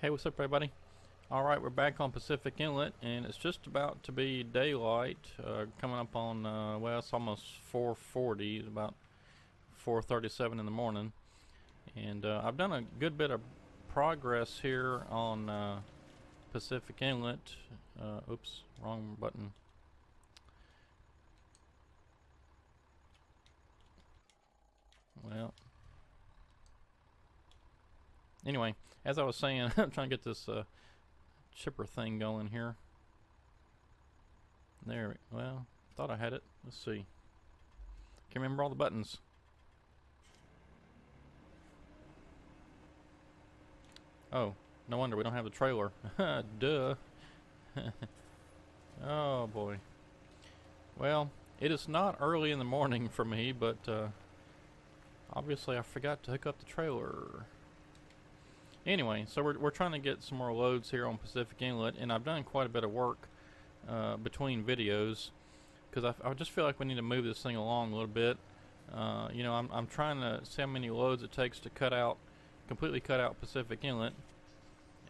Hey, what's up, everybody? Alright, we're back on Pacific Inlet, and it's just about to be daylight, coming up on, well, it's almost 4:40, it's about 4:37 in the morning, and I've done a good bit of progress here on Pacific Inlet. Oops, wrong button. Well, anyway, as I was saying, I'm trying to get this chipper thing going here. There, well, thought I had it. Let's see. Can't remember all the buttons. Oh, no wonder we don't have the trailer. Duh. Oh boy. Well, it is not early in the morning for me, but obviously I forgot to hook up the trailer. Anyway, so we're trying to get some more loads here on Pacific Inlet, and I've done quite a bit of work between videos because I just feel like we need to move this thing along a little bit. You know, I'm trying to see how many loads it takes to completely cut out Pacific Inlet,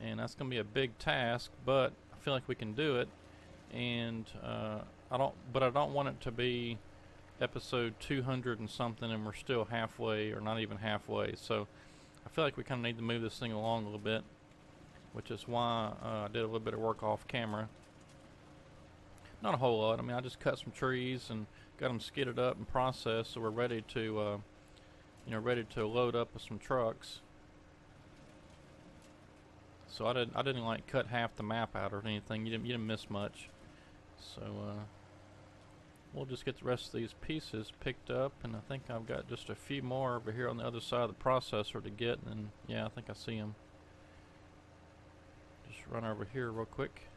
and that's going to be a big task, but I feel like we can do it. And I don't want it to be episode 200 and something, and we're still halfway, or not even halfway. So I feel like we kind of need to move this thing along a little bit, which is why I did a little bit of work off camera. Not a whole lot. I mean, I just cut some trees and got them skidded up and processed, so we're ready to, ready to load up with some trucks. So I didn't like cut half the map out or anything. You didn't miss much. So we'll just get the rest of these pieces picked up, and I think I've got just a few more over here on the other side of the processor to get, and yeah, I think I see them. Just run over here real quick.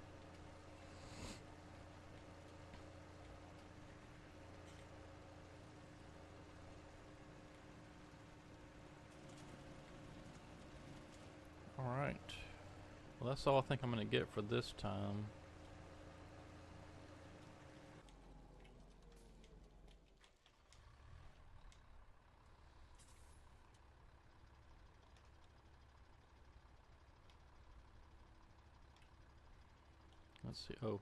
Alright. Well, that's all I think I'm going to get for this time. Let's see. Oh,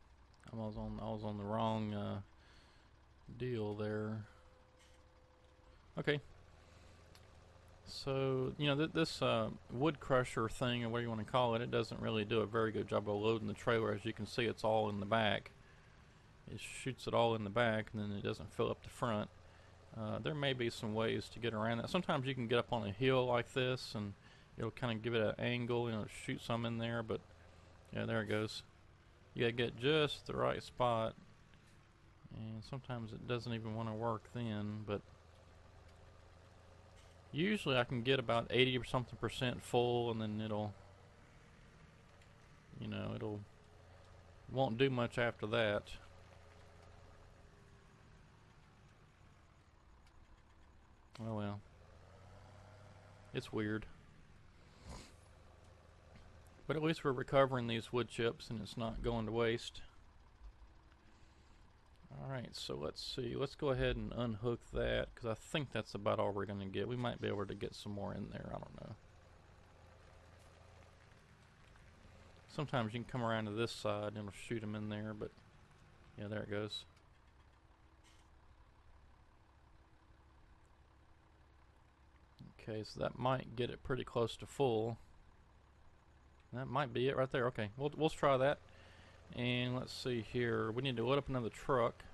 I was on the wrong deal there. Okay. So, you know, this wood crusher thing, or what you want to call it, it doesn't really do a very good job of loading the trailer. As you can see, it's all in the back. It shoots it all in the back, and then it doesn't fill up the front. There may be some ways to get around that. Sometimes you can get up on a hill like this, and it'll kind of give it an angle, you know, shoot some in there, but yeah, there it goes. You gotta get just the right spot, and sometimes it doesn't even want to work then, but usually I can get about 80 or something percent full, and then it'll won't do much after that. Oh well, it's weird, but at least we're recovering these wood chips and it's not going to waste. Alright, so let's see. Let's go ahead and unhook that, because I think that's about all we're going to get. We might be able to get some more in there. I don't know. Sometimes you can come around to this side and it'll shoot them in there, but yeah, there it goes. Okay, so that might get it pretty close to full. That might be it right there. Okay, we'll try that. And let's see here. We need to load up another truck.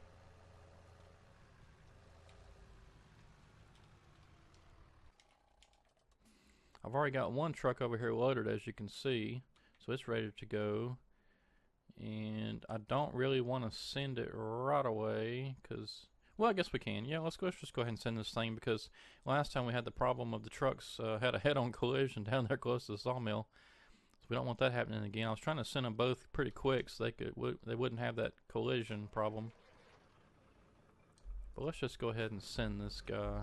I've already got one truck over here loaded, as you can see, so it's ready to go. And I don't really want to send it right away, because, well, I guess we can. Yeah, let's just go ahead and send this thing, because last time we had the problem of the trucks had a head-on collision down there close to the sawmill. So we don't want that happening again. I was trying to send them both pretty quick so they wouldn't have that collision problem. But let's just go ahead and send this guy,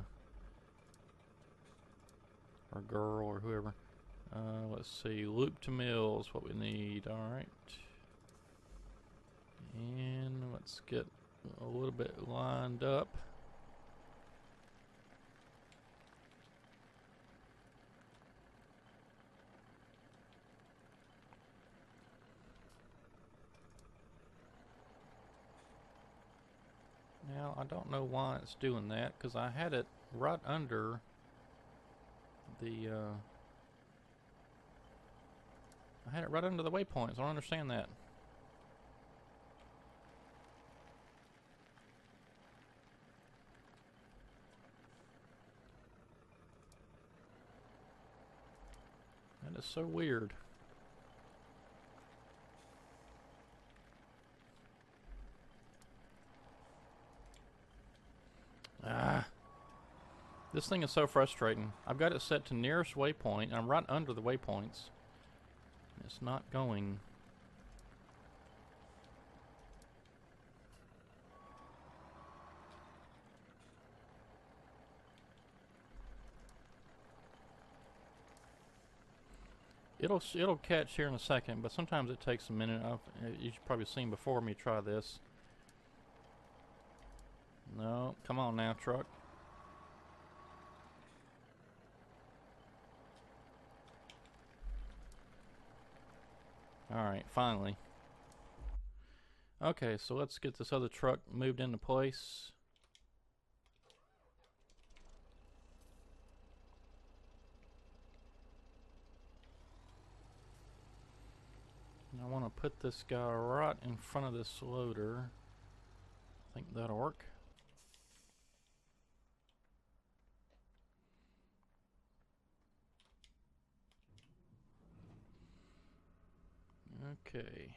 or girl, or whoever. Let's see, loop to mill is what we need. Alright. And let's get a little bit lined up. I don't know why it's doing that, because I had it right under the, I had it right under the waypoints. I don't understand that. That is so weird. Ah. This thing is so frustrating. I've got it set to nearest waypoint. I'm right under the waypoints. It's not going. It'll catch here in a second, but sometimes it takes a minute. You've probably seen before me try this. No, come on now, truck. Alright, finally. Okay, so let's get this other truck moved into place. And I want to put this guy right in front of this loader. I think that'll work. Okay.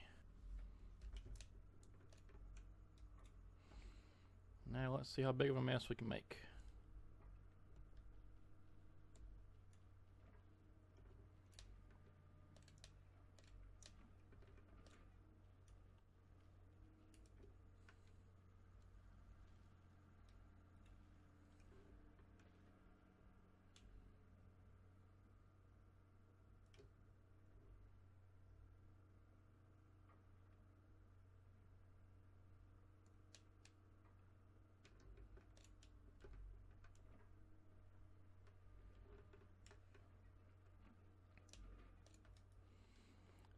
Now let's see how big of a mess we can make.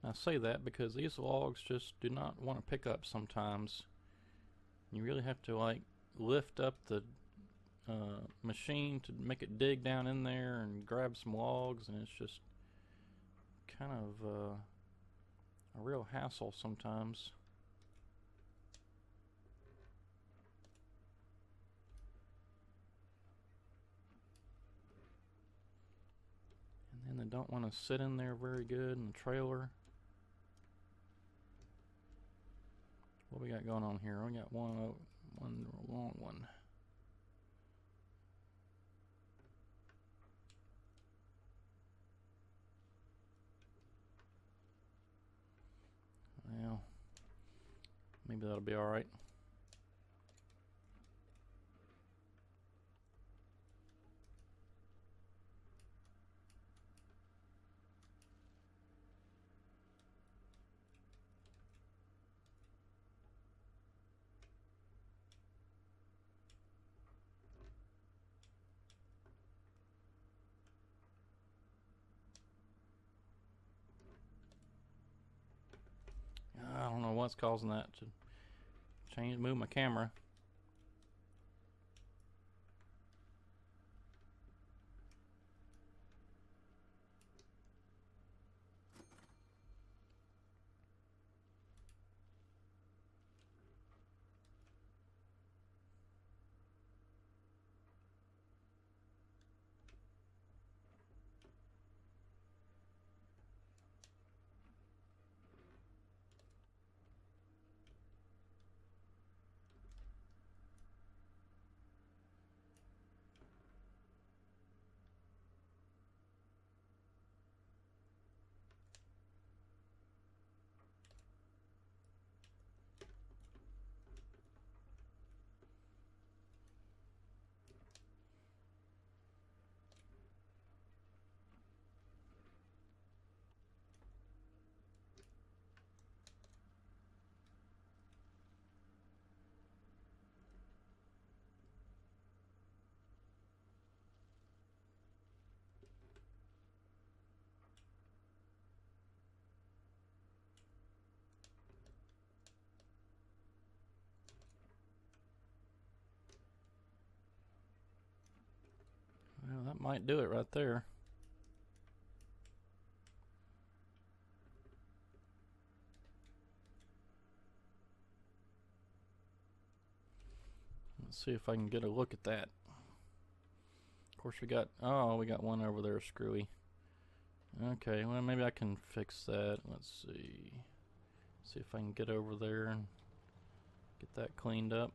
I say that because these logs just do not want to pick up sometimes. You really have to like lift up the machine to make it dig down in there and grab some logs, and it's just kind of a real hassle sometimes. And then they don't want to sit in there very good in the trailer. What we got going on here? We got one long one. Well, maybe that'll be all right. I don't know what's causing that to move my camera. might do it right there. Let's see if I can get a look at that. Of course we got one over there screwy. Okay, well maybe I can fix that. Let's see. See if I can get over there and get that cleaned up.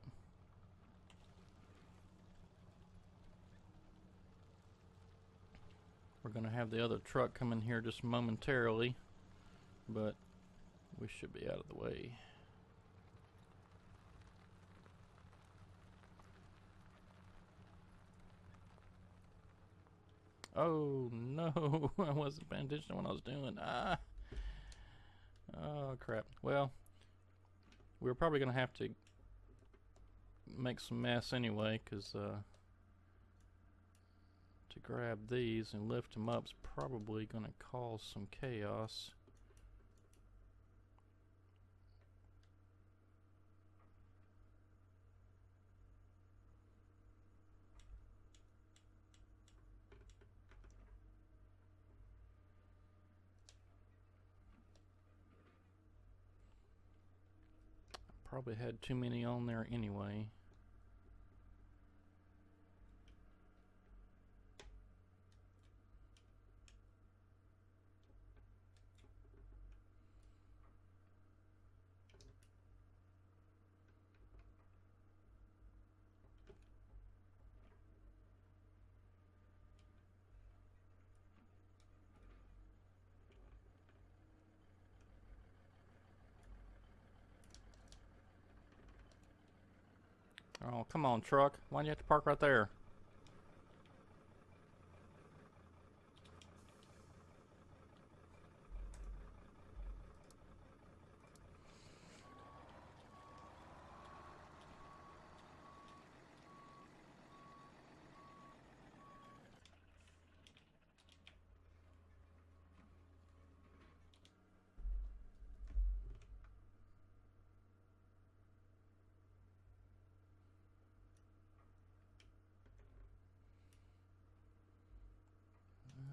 We're gonna have the other truck come in here just momentarily, but we should be out of the way. Oh no, I wasn't paying attention to what I was doing. Oh crap. Well, we're probably gonna have to make some mess anyway, because to grab these and lift them up is probably gonna cause some chaos. Probably had too many on there anyway. Oh, come on, truck. Why do you have to park right there?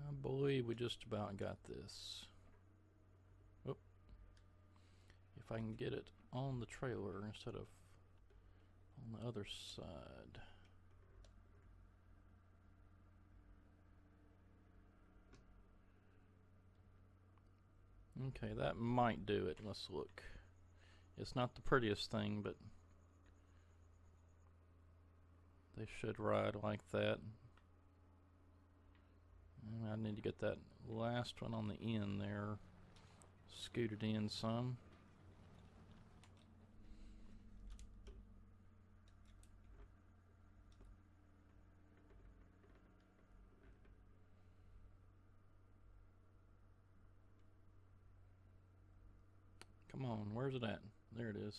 I believe we just about got this. Oop. If I can get it on the trailer instead of on the other side. Okay, that might do it. Let's look. It's not the prettiest thing, but they should ride like that. And I need to get that last one on the end there scooted in some. Come on, where's it at? There it is.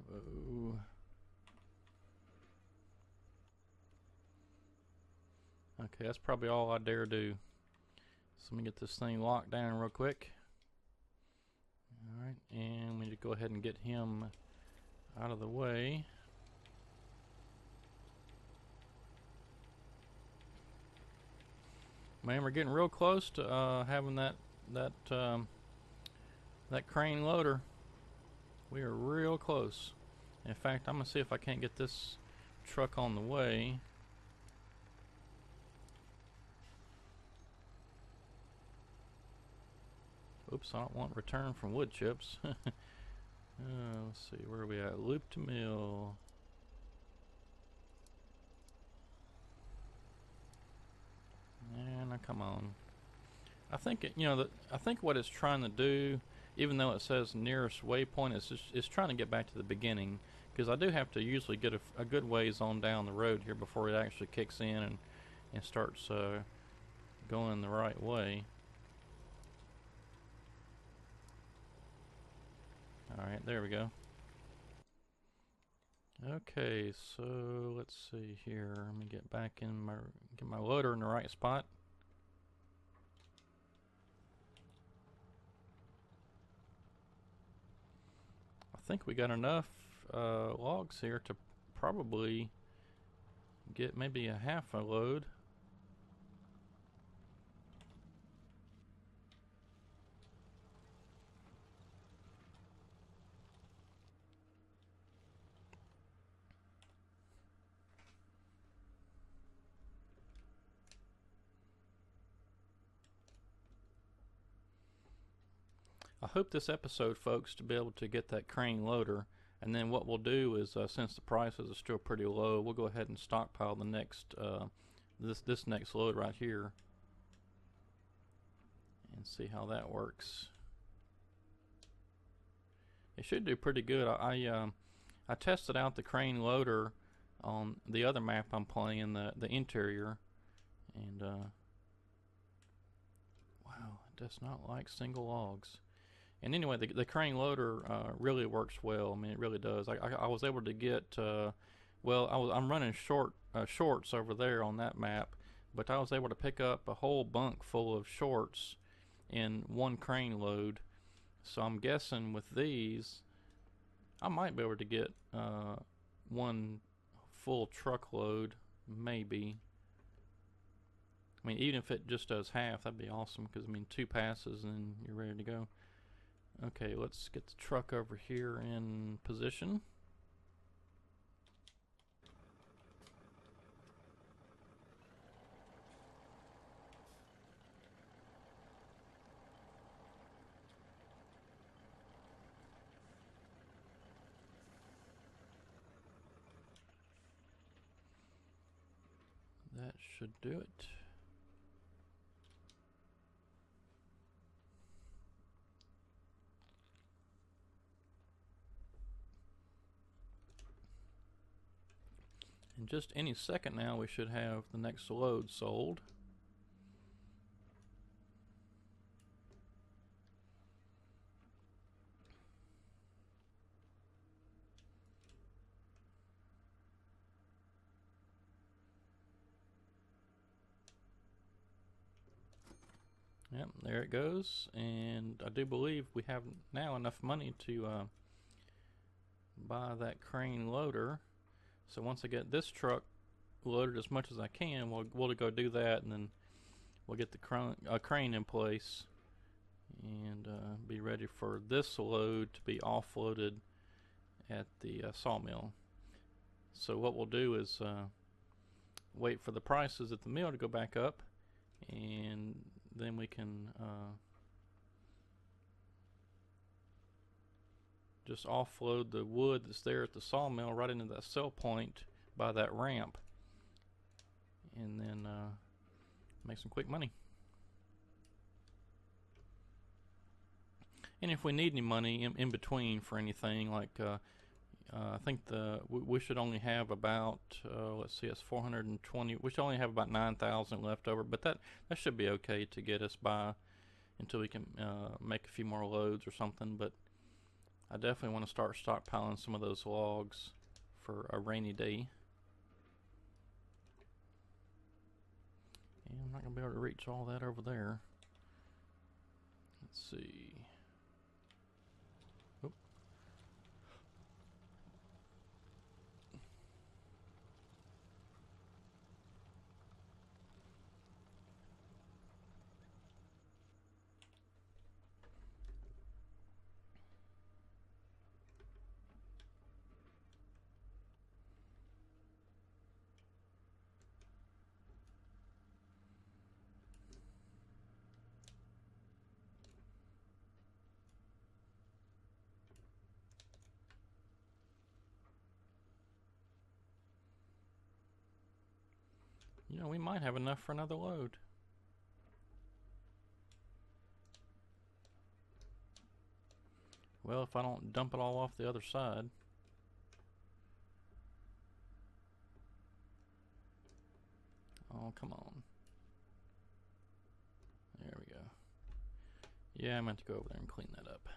Whoa. Okay, that's probably all I dare do. So let me get this thing locked down real quick. Alright, and we need to go ahead and get him out of the way. Man, we're getting real close to having that crane loader. We are real close. In fact, I'm gonna see if I can't get this truck on the way. Oops, I don't want return from wood chips. Let's see, where are we at? Loop to mill. And come on. I think I think what it's trying to do, even though it says nearest waypoint, it's trying to get back to the beginning, because I do have to usually get a good ways on down the road here before it actually kicks in and starts going the right way. Alright, there we go. Okay, so let's see here. Let me get back in get my loader in the right spot. I think we got enough logs here to probably get maybe a half a load. I hope this episode, folks, to be able to get that crane loader. And then what we'll do is, since the prices are still pretty low, we'll go ahead and stockpile the next, this next load right here, and see how that works. It should do pretty good. I tested out the crane loader on the other map I'm playing, the interior, and wow, it does not like single logs. And anyway, the crane loader really works well. I mean, it really does. I was able to get, well, I'm running shorts over there on that map, but I was able to pick up a whole bunk full of shorts in one crane load. So I'm guessing with these, I might be able to get one full truckload, maybe. I mean, even if it just does half, that'd be awesome, because, I mean, 2 passes and you're ready to go. Okay, let's get the truck over here in position. That should do it. In just any second now, we should have the next load sold. Yep, there it goes. And I do believe we have now enough money to buy that crane loader. So once I get this truck loaded as much as I can, we'll go do that, and then we'll get the crane in place and be ready for this load to be offloaded at the sawmill. So what we'll do is wait for the prices at the mill to go back up, and then we can just offload the wood that's there at the sawmill right into that sell point by that ramp, and then make some quick money. And if we need any money in between for anything, like I think we should only have about let's see, it's 420. We should only have about 9,000 left over, but that should be okay to get us by until we can make a few more loads or something. But I definitely want to start stockpiling some of those logs for a rainy day. And I'm not going to be able to reach all that over there. Let's see. Oop. You know, we might have enough for another load. Well, if I don't dump it all off the other side. Oh, come on. There we go. Yeah, I meant to go over there and clean that up.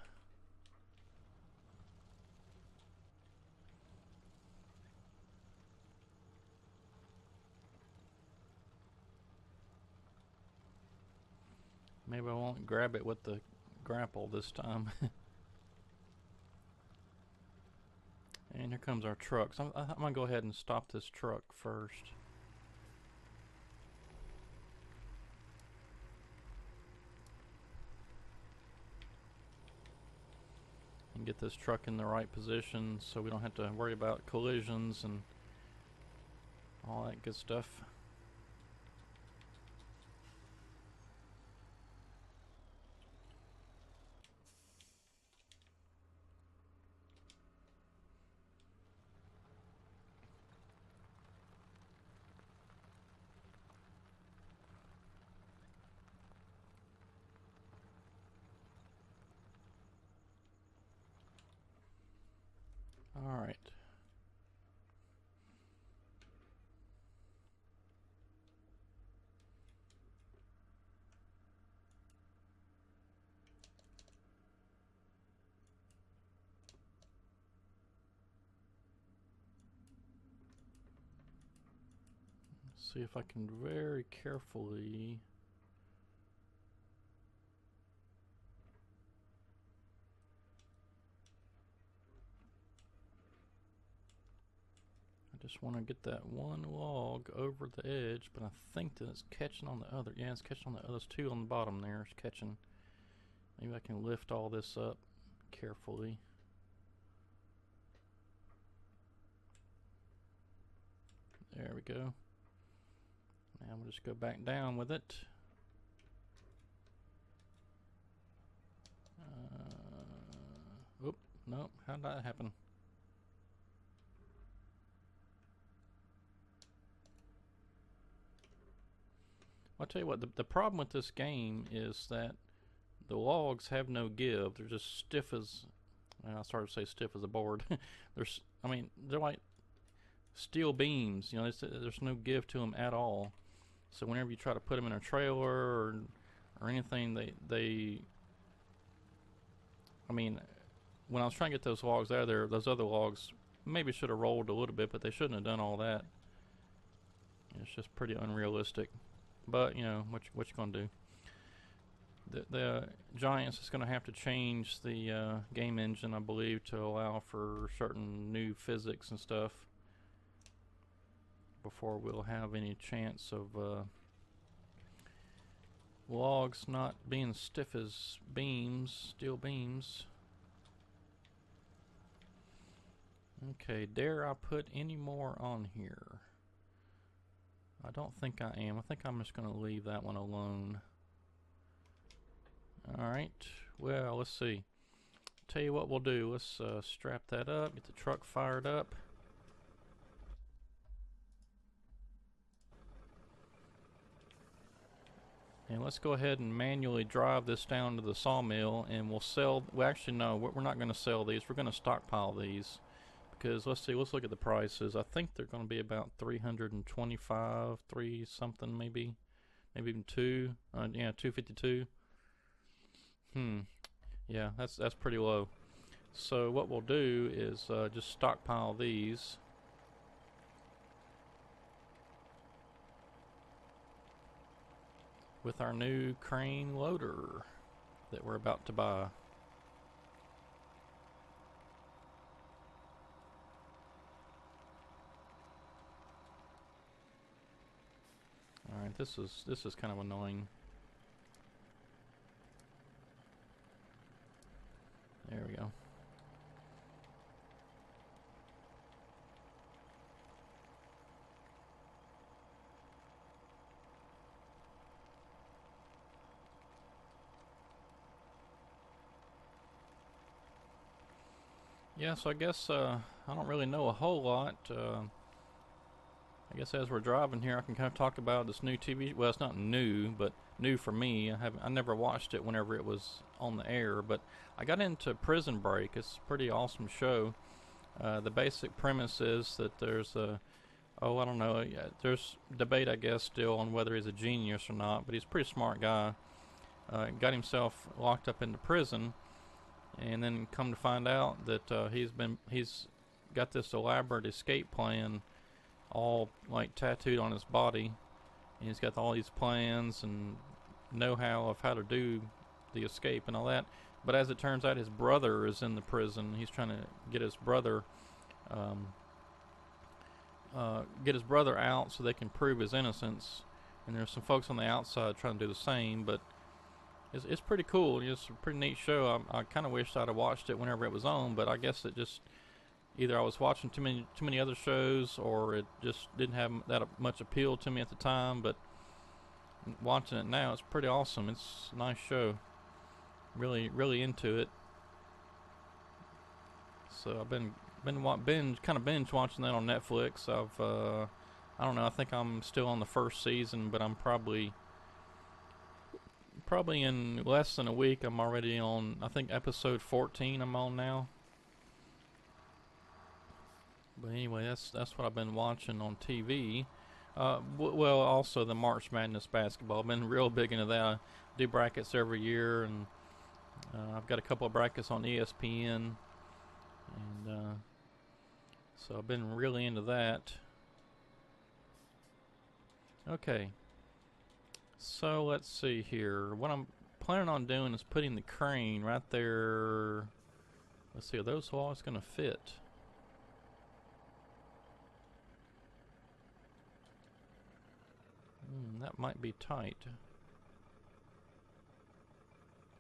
Maybe I won't grab it with the grapple this time. And here comes our truck. So I'm gonna go ahead and stop this truck first. And get this truck in the right position so we don't have to worry about collisions and all that good stuff. All right. See if I can very carefully just want to get that one log over the edge, but I think that it's catching on the other. Yeah, it's catching on the others two on the bottom there. It's catching. Maybe I can lift all this up carefully. There we go. Now we'll just go back down with it. Oop, nope, how did that happen? I'll tell you what, the problem with this game is that the logs have no give. They're just stiff as, well, I started to say stiff as a board. I mean, they're like steel beams, you know, there's no give to them at all. So whenever you try to put them in a trailer or anything, I mean, when I was trying to get those logs out of there, those other logs maybe should have rolled a little bit, but they shouldn't have done all that. It's just pretty unrealistic. But, you know, what you gonna do? The Giants is gonna have to change the game engine, I believe, to allow for certain new physics and stuff before we'll have any chance of logs not being stiff as beams, steel beams. Okay, dare I put any more on here? I don't think I am. I think I'm just going to leave that one alone. Alright, well, let's see. Tell you what we'll do. Let's strap that up, get the truck fired up. And let's go ahead and manually drive this down to the sawmill, and we'll sell. Well, actually, no, we're not going to sell these. We're going to stockpile these. Because let's see, let's look at the prices. I think they're going to be about 325, 3 something maybe even 2. Yeah, 252. Yeah, that's pretty low. So what we'll do is just stockpile these. With our new crane loader that we're about to buy. Alright, this is kind of annoying. There we go. Yeah, so I guess I don't really know a whole lot. I guess as we're driving here, I can kind of talk about this new TV. Well, it's not new, but new for me. I never watched it whenever it was on the air, but I got into Prison Break. It's a pretty awesome show. The basic premise is that there's a, oh, I don't know, there's debate, I guess, still on whether he's a genius or not, but he's a pretty smart guy. Got himself locked up into prison, and then come to find out that he's got this elaborate escape plan all like tattooed on his body, and he's got all these plans and know-how of how to do the escape and all that. But as it turns out, his brother is in the prison. He's trying to get his brother um, get his brother out so they can prove his innocence. And there's some folks on the outside trying to do the same, but it's pretty cool. It's a pretty neat show. I kind of wished I'd have watched it whenever it was on, but I guess it just either I was watching too many other shows, or it just didn't have that much appeal to me at the time. But watching it now, it's pretty awesome. It's a nice show. Really into it. So I've been binge watching that on Netflix. I don't know. I think I'm still on the first season, but I'm probably in less than a week. I'm already on, I think, episode 14. I'm on now. But anyway, that's what I've been watching on TV. Well, also the March Madness basketball. I've been real big into that. I do brackets every year, and I've got a couple of brackets on ESPN, and so I've been really into that. Okay, so let's see here. What I'm planning on doing is putting the crane right there. Let's see, are those walls going to fit? That might be tight.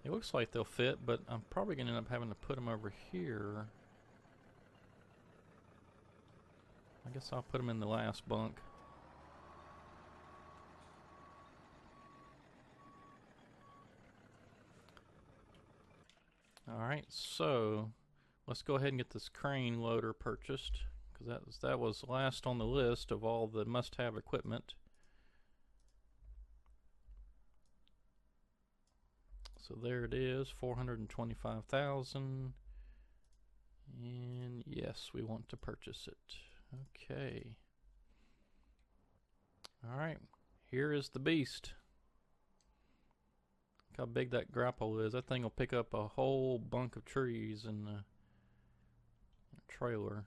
It looks like they'll fit, but I'm probably going to end up having to put them over here. I guess I'll put them in the last bunk. Alright, so let's go ahead and get this crane loader purchased, because that was last on the list of all the must-have equipment. So there it is, 425,000, and yes, we want to purchase it. Okay. All right, here is the beast. Look how big that grapple is. That thing will pick up a whole bunk of trees in the trailer.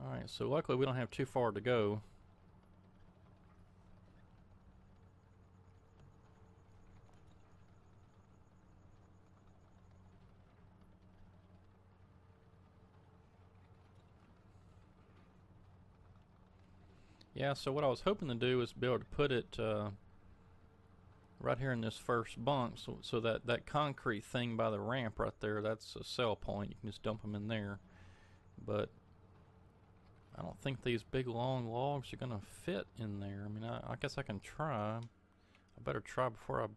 All right, so luckily we don't have too far to go. Yeah, so what I was hoping to do is be able to put it right here in this first bunk, so that concrete thing by the ramp right there, that's a sell point. You can just dump them in there. But I don't think these big long logs are gonna fit in there. I mean, I guess I can try. I better try before I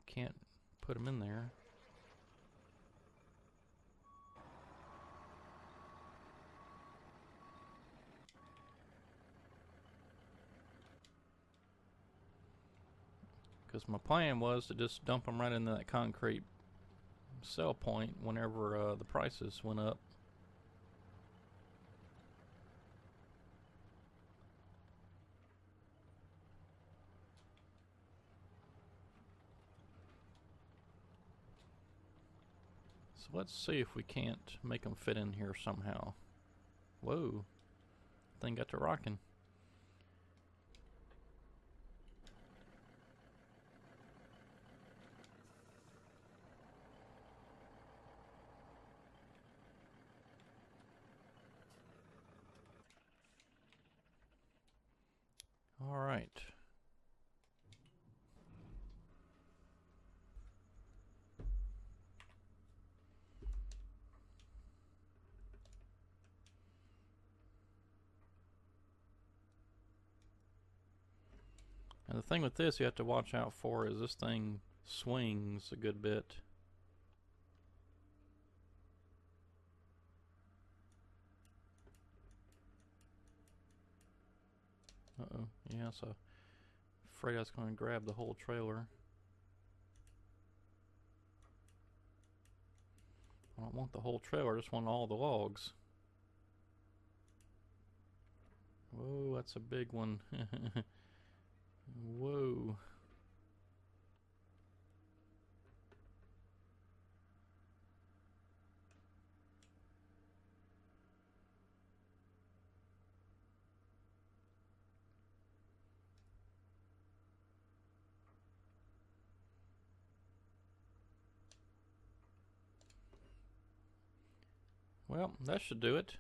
can't put them in there. Because my plan was to just dump them right into that concrete sell point whenever the prices went up. So let's see if we can't make them fit in here somehow. Whoa, thing got to rocking. All right. And the thing with this you have to watch out for is this thing swings a good bit. Uh-oh, yeah, so afraid I was going to grab the whole trailer. I don't want the whole trailer, I just want all the logs. Whoa, that's a big one. Whoa. Well, that should do it.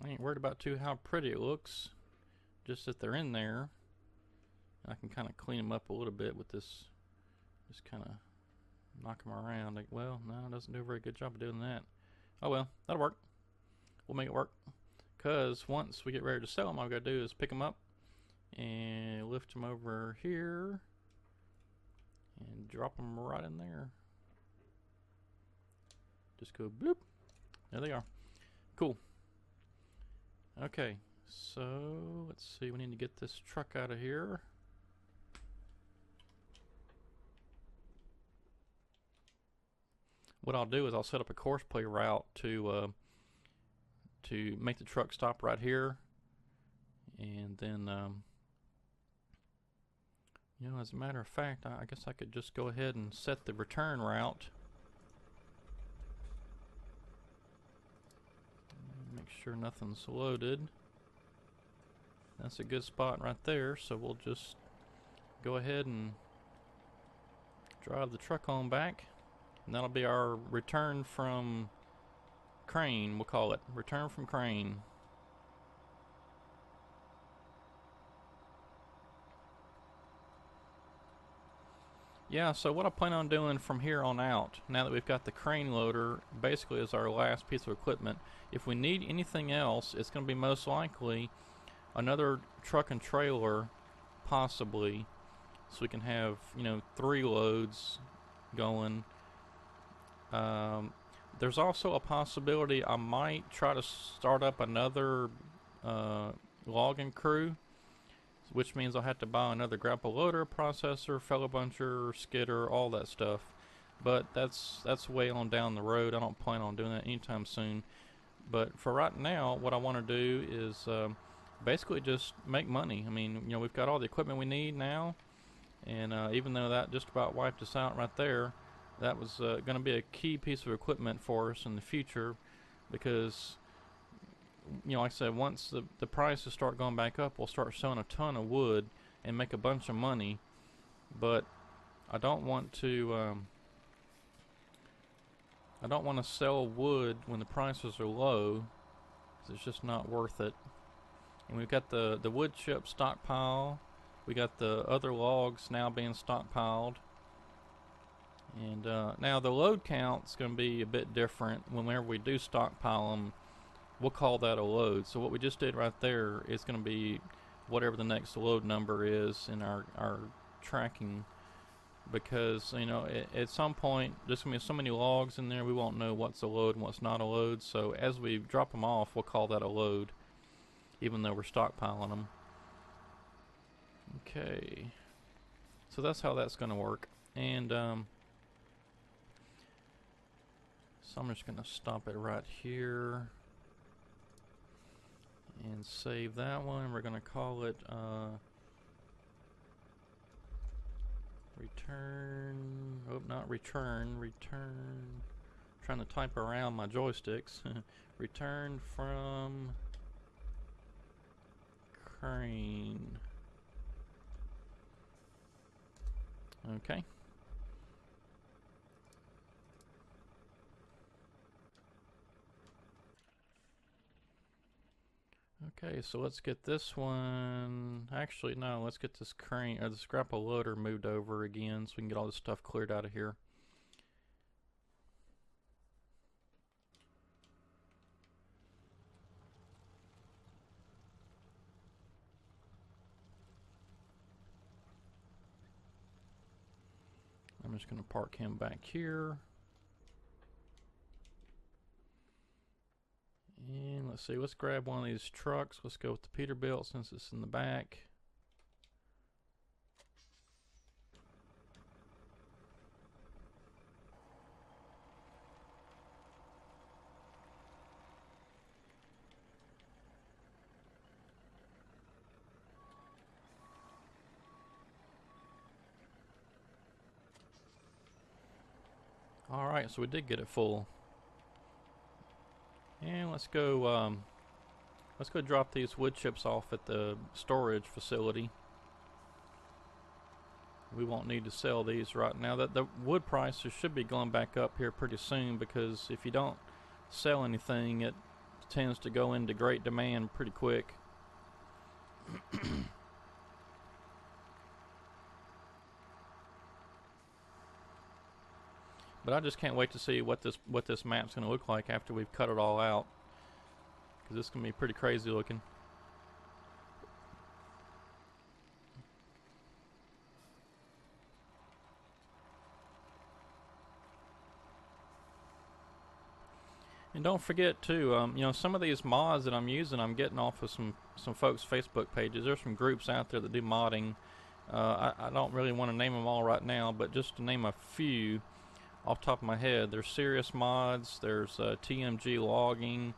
I ain't worried about too how pretty it looks. Just that they're in there. I can kind of clean them up a little bit with this. Just kind of knock them around. Like, well, no, it doesn't do a very good job of doing that. Oh well, that'll work. We'll make it work. Because once we get ready to sell them, all we gotta do is pick them up and lift them over here and drop them right in there. Just go bloop. There they are. Cool. Okay, so let's see. We need to get this truck out of here. What I'll do is I'll set up a course play route to make the truck stop right here, and then you know, as a matter of fact, I guess I could just go ahead and set the return route. Make sure nothing's loaded. That's a good spot right there, so we'll just go ahead and drive the truck on back. And that'll be our return from crane, we'll call it. Return from crane. Yeah, so what I plan on doing from here on out, now that we've got the crane loader, basically is our last piece of equipment. If we need anything else, it's going to be most likely another truck and trailer, possibly, so we can have, you know, 3 loads going. There's also a possibility I might try to start up another logging crew, which means I'll have to buy another grapple loader, processor, fellow buncher, skidder, all that stuff. But that's way on down the road. I don't plan on doing that anytime soon. But for right now, what I want to do is basically just make money. I mean, you know, we've got all the equipment we need now, and even though that just about wiped us out right there, that was going to be a key piece of equipment for us in the future, because, you know, like I said, once the prices start going back up, we'll start selling a ton of wood and make a bunch of money. But I don't want to sell wood when the prices are low, 'cause it's just not worth it. And we've got the wood chip stockpile. We got the other logs now being stockpiled. And now the load count's going to be a bit different. Whenever we do stockpile them, we'll call that a load. So what we just did right there is going to be whatever the next load number is in our tracking. Because, you know, at some point, there's going to be so many logs in there, we won't know what's a load and what's not a load. So as we drop them off, we'll call that a load, even though we're stockpiling them. Okay. So that's how that's going to work. And so I'm just going to stop it right here and save that one. We're going to call it return. Oh, not return. Return. I'm trying to type around my joysticks. Return from crane. Okay. Okay, so let's get this one. Actually, no, let's get this crane or this grapple loader moved over again so we can get all this stuff cleared out of here. I'm just going to park him back here. And let's see, let's grab one of these trucks. Let's go with the Peterbilt since it's in the back. Alright, so we did get it full. And let's go drop these wood chips off at the storage facility. We won't need to sell these right now. That the wood prices should be going back up here pretty soon, because if you don't sell anything, it tends to go into great demand pretty quick. But I just can't wait to see what this map's going to look like after we've cut it all out, because it's going to be pretty crazy looking. And don't forget too, you know, some of these mods that I'm using, I'm getting off of some folks' Facebook pages. There's some groups out there that do modding. I don't really want to name them all right now, but just to name a few off the top of my head, there's Serious Mods, there's TMG Logging,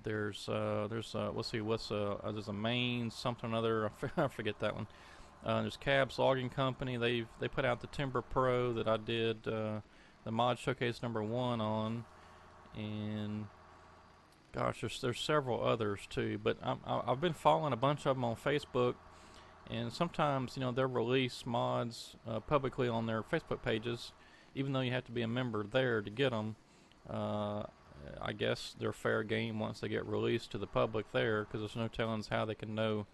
there's let's see, there's a main something or other, I forget that one. There's Cabs Logging Company. They put out the Timber Pro that I did the mod showcase #1 on. And gosh, there's several others too, but I've been following a bunch of them on Facebook, and sometimes, you know, they'll release mods publicly on their Facebook pages, even though you have to be a member there to get them. I guess they're fair game once they get released to the public there, because there's no telling how they can know,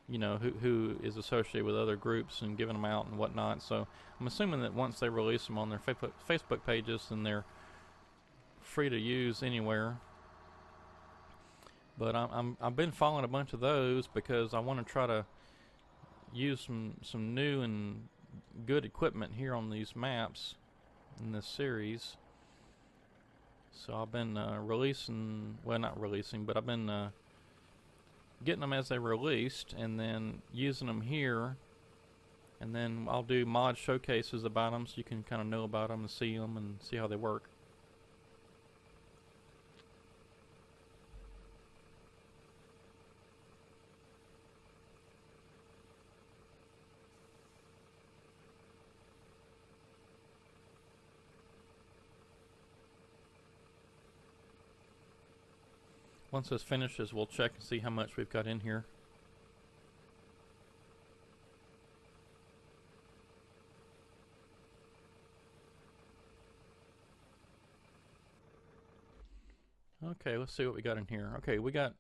you know, who is associated with other groups and giving them out and whatnot. So I'm assuming that once they release them on their Facebook pages, then they're free to use anywhere. But I've been following a bunch of those because I want to try to use some new and good equipment here on these maps in this series. So I've been releasing, well, not releasing, but I've been getting them as they released and then using them here, and then I'll do mod showcases about them so you can kind of know about them and see how they work. Once this finishes, we'll check and see how much we've got in here. Okay, let's see what we got in here. Okay, we got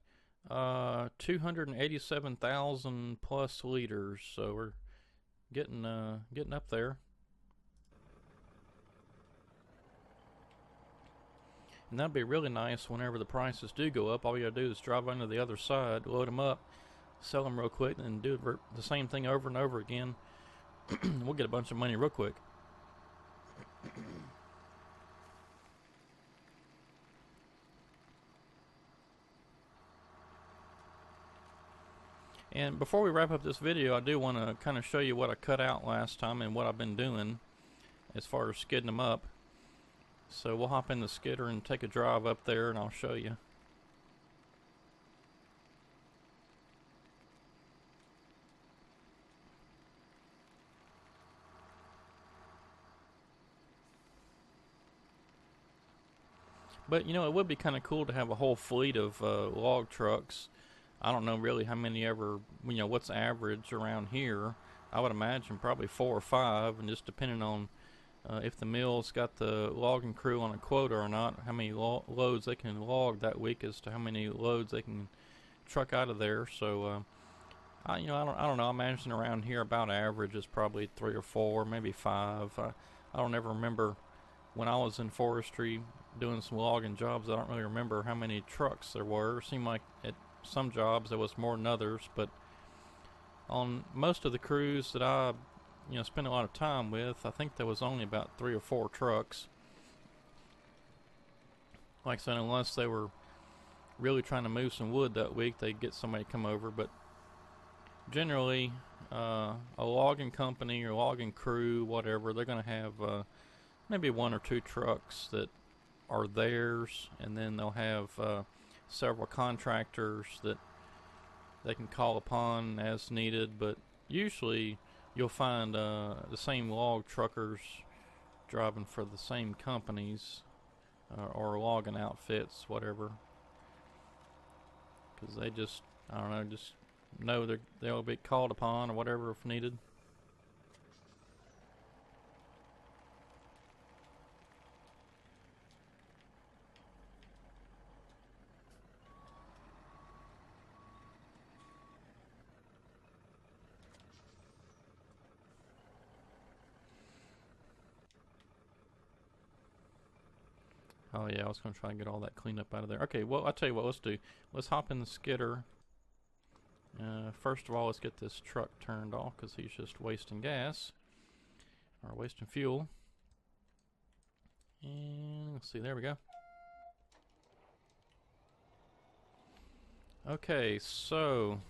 287,000 plus liters, so we're getting up there. And that'd be really nice whenever the prices do go up. All you gotta do is drive onto the other side, load them up, sell them real quick, and do the same thing over and over again. We'll get a bunch of money real quick. And before we wrap up this video, I do want to kind of show you what I cut out last time and what I've been doing as far as skidding them up. So we'll hop in the skidder and take a drive up there, and I'll show you. But you know, it would be kind of cool to have a whole fleet of log trucks. I don't know really how many ever, you know, what's average around here. I would imagine probably 4 or 5, and just depending on if the mill's got the logging crew on a quota or not, how many loads they can log that week as to how many loads they can truck out of there. So, I don't know. I imagine around here about average is probably 3 or 4, maybe 5. I don't ever remember when I was in forestry doing some logging jobs. I don't really remember how many trucks there were. It seemed like at some jobs there was more than others, but on most of the crews that I spent a lot of time with, I think there was only about 3 or 4 trucks. Like I said, unless they were really trying to move some wood that week, they'd get somebody to come over. But generally, a logging company or logging crew, whatever, they're going to have maybe 1 or 2 trucks that are theirs, and then they'll have several contractors that they can call upon as needed. But usually you'll find the same log truckers driving for the same companies or logging outfits, whatever, because they just, I don't know, just know they'll be called upon or whatever if needed. Oh yeah, I was gonna try and get all that cleaned up out of there. Okay, well I'll tell you what, let's do. Let's hop in the skidder. First of all, let's get this truck turned off because he's just wasting gas. Or wasting fuel. And let's see, there we go. Okay, so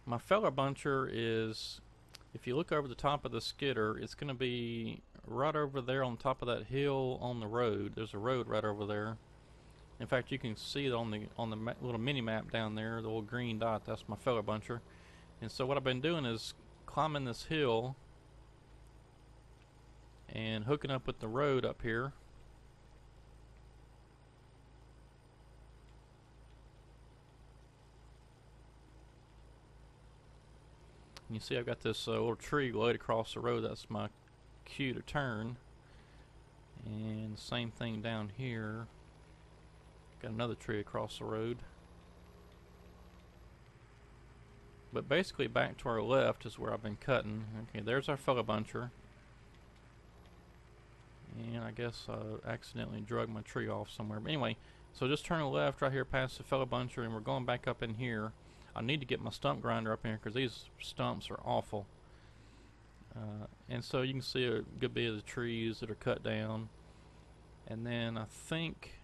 my feller buncher is, if you look over the top of the skidder, it's going to be right over there on top of that hill on the road. There's a road right over there. In fact, you can see it on the little mini map down there, the little green dot. That's my feller buncher. And so what I've been doing is climbing this hill and hooking up with the road up here. You see I've got this little tree laid across the road. That's my cue to turn. And same thing down here. Got another tree across the road. But basically back to our left is where I've been cutting. Okay, there's our feller buncher. And I guess I accidentally drug my tree off somewhere. But anyway, so just turn left right here past the feller buncher and we're going back up in here. I need to get my stump grinder up in here because these stumps are awful. And so you can see a good bit of the trees that are cut down. And then I think,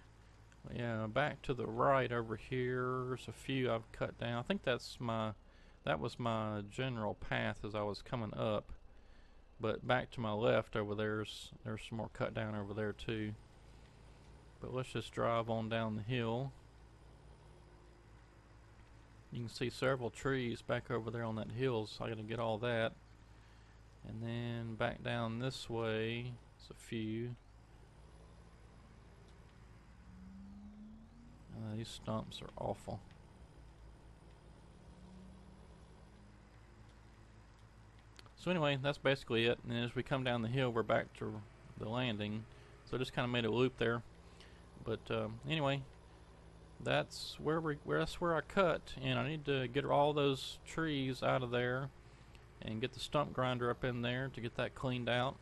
yeah, back to the right over here, there's a few I've cut down. I think that was my general path as I was coming up. But back to my left over there's some more cut down over there too. But let's just drive on down the hill. You can see several trees back over there on that hill, so I gotta get all that. And then back down this way, there's a few. These stumps are awful. So anyway, that's basically it. And as we come down the hill, we're back to the landing. So I just kind of made a loop there. But anyway, that's where I cut, and I need to get all those trees out of there and get the stump grinder up in there to get that cleaned out.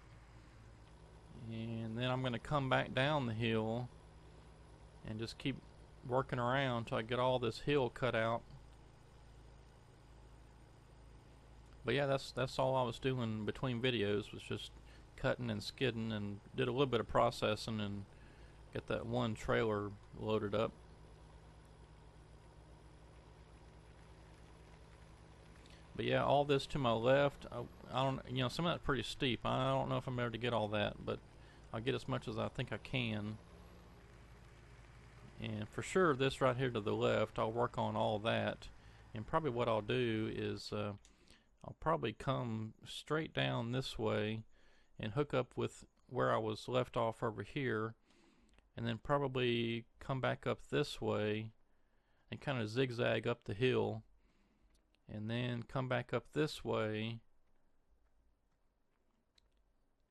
And then I'm going to come back down the hill and just keep working around till I get all this hill cut out. But yeah, that's all I was doing between videos, was just cutting and skidding, and did a little bit of processing and get that one trailer loaded up. But yeah, all this to my left, I don't, you know, some of that's pretty steep. I don't know if I'm able to get all that, but I'll get as much as I think I can. And for sure, this right here to the left, I'll work on all that. And probably what I'll do is I'll probably come straight down this way and hook up with where I was left off over here, and then probably come back up this way and kind of zigzag up the hill, and then come back up this way,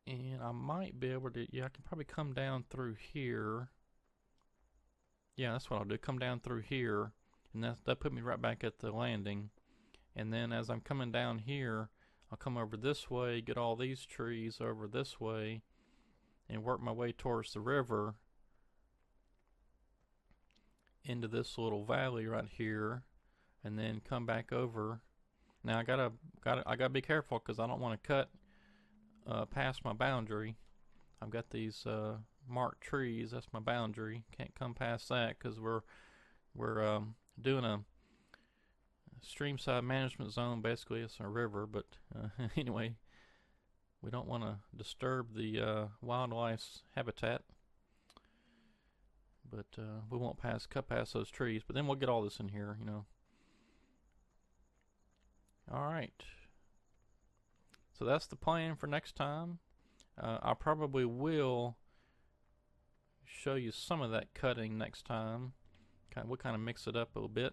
and I might be able to, yeah, I can probably come down through here. Yeah, that's what I'll do, come down through here, and that put me right back at the landing. And then as I'm coming down here, I'll come over this way, get all these trees over this way, and work my way towards the river into this little valley right here, and then come back over. Now I gotta be careful because I don't want to cut past my boundary. I've got these marked trees. That's my boundary. Can't come past that because we're doing a streamside management zone. Basically, it's a river, but anyway, we don't want to disturb the wildlife's habitat. But we won't cut past those trees. But then we'll get all this in here, you know. Alright. So that's the plan for next time. I probably will show you some of that cutting next time. We'll kind of mix it up a little bit.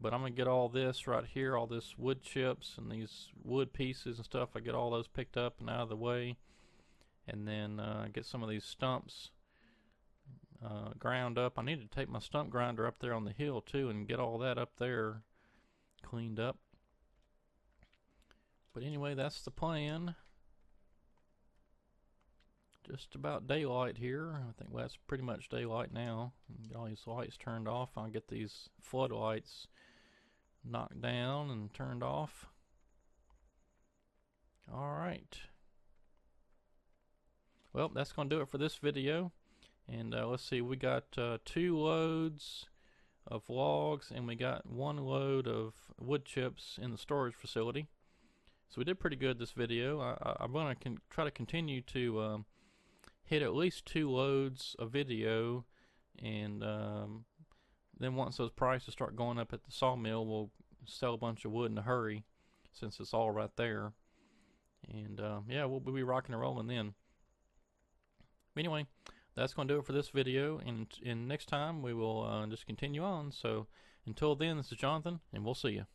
But I'm going to get all this right here, all this wood chips and these wood pieces and stuff. I get all those picked up and out of the way. And then get some of these stumps ground up. I need to take my stump grinder up there on the hill too and get all that up there cleaned up. But anyway, that's the plan. just about daylight here. I think well, that's pretty much daylight now. Get all these lights turned off. I'll get these floodlights knocked down and turned off. Alright. Well, that's going to do it for this video. And let's see, we got 2 loads of logs and we got 1 load of wood chips in the storage facility. So we did pretty good this video. I'm going to try to continue to hit at least 2 loads a video, and then once those prices start going up at the sawmill, we'll sell a bunch of wood in a hurry since it's all right there. And yeah, we'll be rocking and rolling then. Anyway, that's going to do it for this video, and next time we will just continue on. So until then, this is Jonathan, and we'll see you.